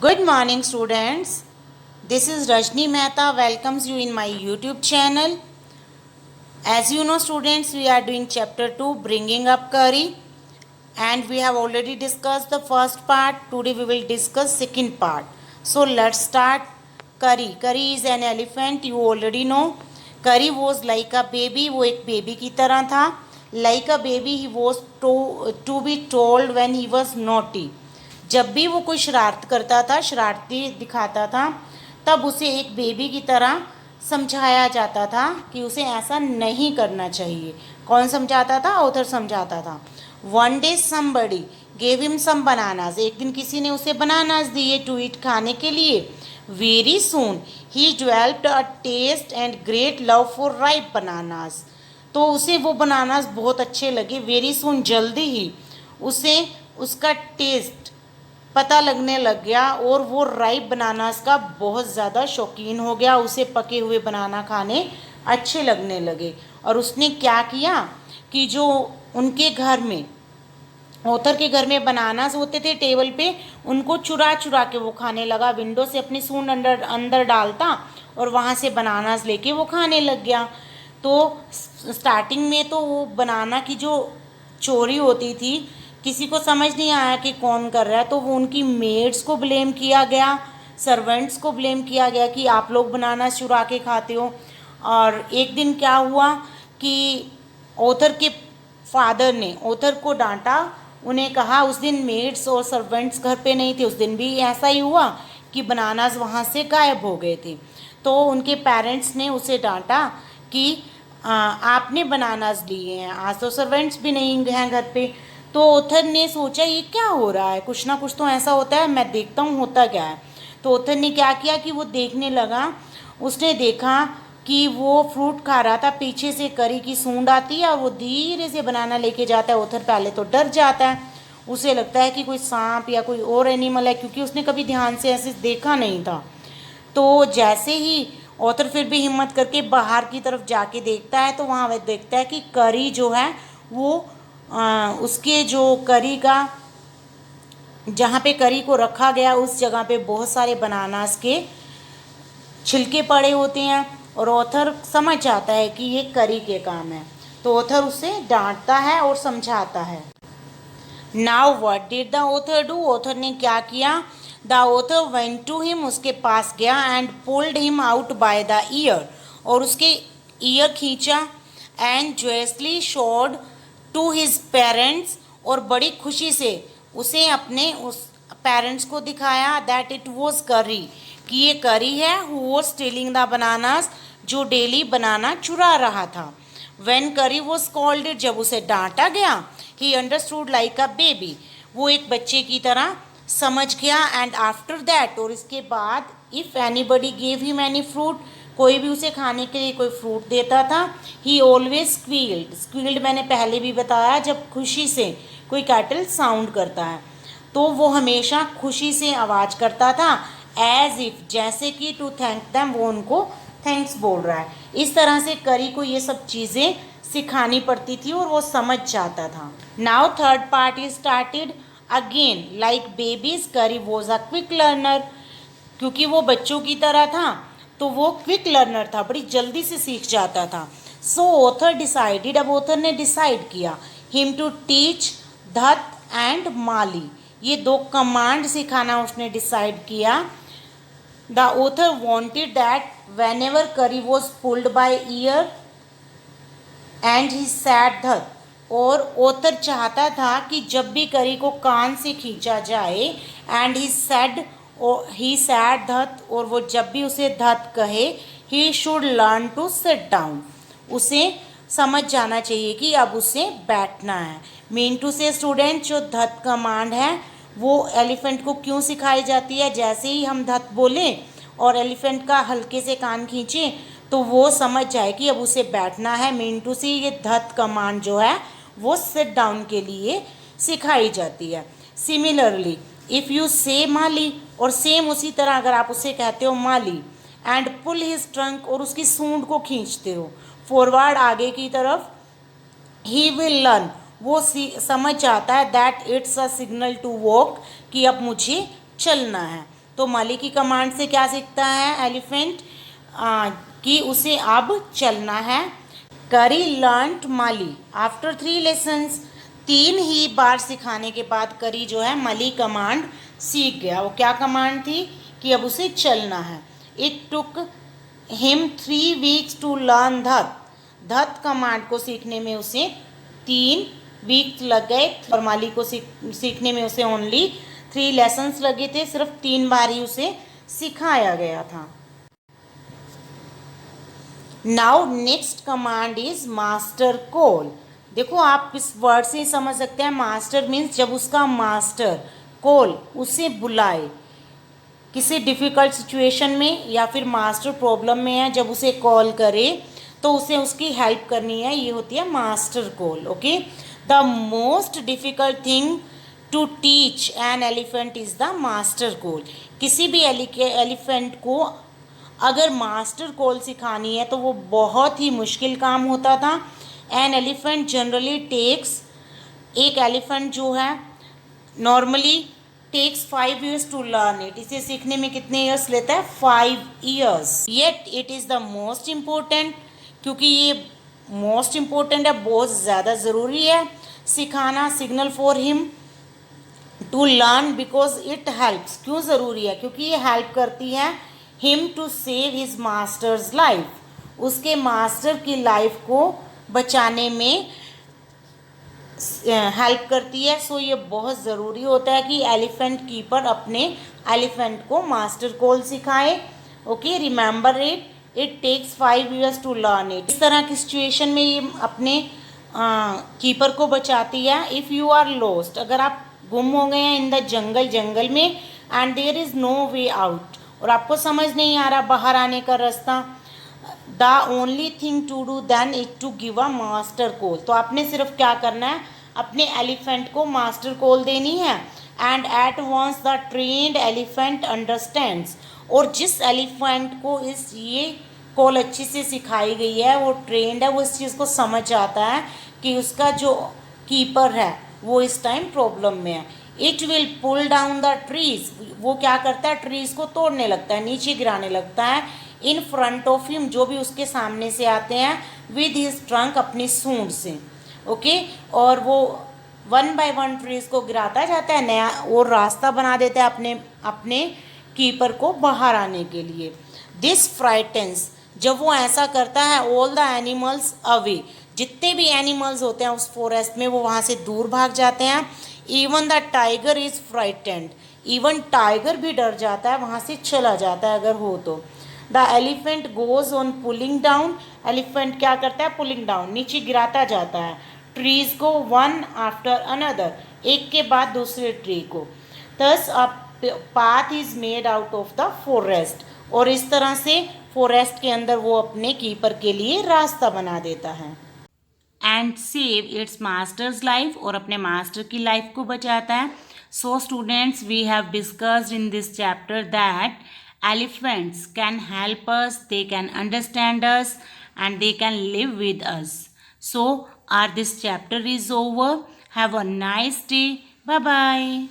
Good morning, students. This is Rajni Mehta welcomes you in my YouTube channel. As you know, students, we are doing chapter 2, Bringing Up Curry, and we have already discussed the first part. Today we will discuss second part. So let's start. Curry. Curry is an elephant. You already know. Curry was like a baby. वो एक baby की तरह था. Like a baby, he was to be told when he was naughty. जब भी वो कोई शरारत करता था, शरारती दिखाता था, तब उसे एक बेबी की तरह समझाया जाता था कि उसे ऐसा नहीं करना चाहिए. कौन समझाता था? ऑथर समझाता था. One day somebody gave him some bananas. एक दिन किसी ने उसे बनानास दिए टू ईट, खाने के लिए. वेरी सून ही developed a taste and great love for ripe bananas. तो उसे वो बनानास बहुत अच्छे लगे. वेरी सून, जल्दी ही उसे उसका टेस्ट पता लगने लग गया और वो राइप बनानास का बहुत ज़्यादा शौकीन हो गया. उसे पके हुए बनाना खाने अच्छे लगने लगे. और उसने क्या किया कि जो उनके घर में, ऑथर के घर में बनानास होते थे टेबल पे, उनको चुरा चुरा के वो खाने लगा. विंडो से अपनी सूंड अंदर डालता और वहाँ से बनानास लेके वो खाने लग गया. तो स्टार्टिंग में तो वो बनाना की जो चोरी होती थी, किसी को समझ नहीं आया कि कौन कर रहा है. तो वो उनकी मेड्स को ब्लेम किया गया, सर्वेंट्स को ब्लेम किया गया कि आप लोग बनाना चुरा के खाते हो. और एक दिन क्या हुआ कि ऑथर के फादर ने ऑथर को डांटा. उन्हें कहा, उस दिन मेड्स और सर्वेंट्स घर पे नहीं थे. उस दिन भी ऐसा ही हुआ कि बनानास वहाँ से गायब हो गए थे. तो उनके पेरेंट्स ने उसे डांटा कि आपने बनानास लिए हैं, आज तो सर्वेंट्स भी नहीं हैं घर पे. तो ऑथर ने सोचा ये क्या हो रहा है, कुछ ना कुछ तो ऐसा होता है, मैं देखता हूँ होता क्या है. तो ऑथर ने क्या किया कि वो देखने लगा. उसने देखा कि वो फ्रूट खा रहा था, पीछे से करी की सूंड आती है और वो धीरे से बनाना लेके जाता है. ऑथर पहले तो डर जाता है, उसे लगता है कि कोई सांप या कोई और एनिमल है, क्योंकि उसने कभी ध्यान से ऐसे देखा नहीं था. तो जैसे ही ऑथर फिर भी हिम्मत करके बाहर की तरफ जाके देखता है, तो वहाँ वह देखता है कि करी जो है वो उसके जो करी का, जहाँ पे करी को रखा गया उस जगह पे बहुत सारे बनानास के छिलके पड़े होते हैं. और ऑथर समझ जाता है कि ये करी के काम है. तो ऑथर उसे डांटता है और समझाता है. Now what did the author do. Author ने क्या किया? The author went to him, उसके पास गया, and pulled him out by the ear, और उसके ईयर खींचा. And joyously showed to his parents, और बड़ी खुशी से उसे अपने उस पेरेंट्स को दिखाया दैट इट वॉज करी, कि ये करी है who was stealing the bananas, जो डेली बनाना चुरा रहा था. व्हेन करी वॉज कॉल्ड, जब उसे डांटा गया, he understood like a baby, वो एक बच्चे की तरह समझ गया. एंड आफ्टर दैट, और इसके बाद, if anybody gave him any fruit, कोई भी उसे खाने के लिए कोई फ्रूट देता था, ही ऑलवेज स्क्वील्ड. स्क्वील्ड मैंने पहले भी बताया, जब खुशी से कोई कैटल साउंड करता है तो वो हमेशा खुशी से आवाज़ करता था, एज इफ, जैसे कि टू थैंक देम, वो उनको थैंक्स बोल रहा है. इस तरह से करी को ये सब चीज़ें सिखानी पड़ती थी और वो समझ जाता था. Now third part is started again. Like babies, करी वॉज अ क्विक लर्नर. क्योंकि वो बच्चों की तरह था तो वो क्विक लर्नर था, बड़ी जल्दी से सीख जाता था. सो ऑथर डिसाइडेड, अब ऑथर ने डिसाइड किया, हिम टू टीच धत एंड माली, ये दो कमांड सिखाना उसने डिसाइड किया. The author wanted that whenever Curry was pulled by ear and he said धत, और ऑथर चाहता था कि जब भी करी को कान से खींचा जाए, एंड ही सैड धत, और वो जब भी उसे धत कहे, he should learn to sit down, उसे समझ जाना चाहिए कि अब उसे बैठना है. मीन टू से स्टूडेंट, जो धत कमांड है वो एलिफेंट को क्यों सिखाई जाती है? जैसे ही हम धत बोलें और एलिफेंट का हल्के से कान खींचें तो वो समझ जाए कि अब उसे बैठना है. मीन टू से ये धत कमांड जो है वो सिट डाउन के लिए सिखाई जाती है. सिमिलरली इफ़ यू से माली, और सेम उसी तरह अगर आप उसे कहते हो माली, एंड पुल हिज ट्रंक, और उसकी सूंड को खींचते हो फॉरवर्ड आगे की तरफ, ही विल लर्न, वो समझ जाता है that it's a signal to walk, कि अब मुझे चलना है. तो माली की कमांड से क्या सीखता है एलिफेंट कि उसे अब चलना है। करी लर्नड माली आफ्टर 3 लेसन्स। 3 ही बार सिखाने के बाद करी जो है माली कमांड सीख गया। वो क्या कमांड थी कि अब उसे चलना है। It took him 3 weeks to learn धत। धत कमांड को सीखने में उसे 3 वीक्स लग गए और माली को सीखने में उसे ओनली 3 लेसन्स लगे थे। सिर्फ 3 बार ही उसे सिखाया गया था। Now next command is master call. देखो आप इस वर्ड से ही समझ सकते हैं, मास्टर मीन्स जब उसका मास्टर कॉल उसे बुलाए किसी डिफ़िकल्ट सिचुएशन में या फिर मास्टर प्रॉब्लम में है, जब उसे कॉल करे तो उसे उसकी हेल्प करनी है, ये होती है master call. Okay, the most difficult thing to teach an elephant is the master call. किसी भी एलिफेंट को अगर मास्टर कॉल सिखानी है तो वो बहुत ही मुश्किल काम होता था। एन एलिफेंट जनरली टेक्स, एक एलिफेंट जो है normally takes 5 years to learn it. इसे सीखने में कितने ईयर्स लेता है? 5 years। Yet it is the most important, क्योंकि ये मोस्ट इम्पोर्टेंट है, बहुत ज़्यादा ज़रूरी है सिखाना। Signal for him to learn because it helps. क्यों ज़रूरी है? क्योंकि ये हेल्प करती है him to save his master's life, उसके मास्टर की लाइफ को बचाने में हेल्प करती है। सो ये बहुत ज़रूरी होता है कि एलिफेंट कीपर अपने एलिफेंट को मास्टर कॉल सिखाए। Okay, remember it, it takes 5 years to learn it. इस तरह की सिचुएशन में ये अपने कीपर को बचाती है। इफ़ यू आर लॉस्ट, अगर आप गुम हो गए हैं इन द जंगल में and there is no way out, और आपको समझ नहीं आ रहा बाहर आने का रास्ता, the only thing to do then is to give a master call. तो आपने सिर्फ क्या करना है, अपने एलिफेंट को मास्टर कॉल देनी है। And at once the trained elephant understands, और जिस एलिफेंट को इस ये कॉल अच्छी से सिखाई गई है, वो ट्रेंड है, वो इस चीज़ को समझ आता है कि उसका जो कीपर है वो इस टाइम प्रॉब्लम में है। It will pull down the trees, वो क्या करता है, ट्रीज को तोड़ने लगता है, नीचे गिराने लगता है। इन फ्रंट ऑफ हिम, जो भी उसके सामने से आते हैं, विद हिज ट्रंक, अपनी सूंड से। ओके, और वो 1 by 1 ट्रीज को गिराता जाता है, नया और रास्ता बना देता है अपने कीपर को बाहर आने के लिए। दिस फ्राइटेंस, जब वो ऐसा करता है, ऑल द एनिमल्स अवे, जितने भी एनिमल्स होते हैं उस फॉरेस्ट में वो वहाँ से दूर भाग जाते हैं। Even the tiger is frightened, even tiger भी डर जाता है, वहाँ से चला जाता है अगर हो तो। The elephant goes on pulling down, elephant क्या करता है, पुलिंग डाउन, नीचे गिराता जाता है ट्रीज को, वन आफ्टर अनदर, एक के बाद दूसरे ट्री को। Thus a path is made out of the forest, और इस तरह से फॉरेस्ट के अंदर वो अपने कीपर के लिए रास्ता बना देता है। And save its master's life, और अपने मास्टर की लाइफ को बचाता है। So students, we have discussed in this chapter that elephants can help us, they can understand us, and they can live with us. So, this chapter is over. Have a nice day. Bye bye.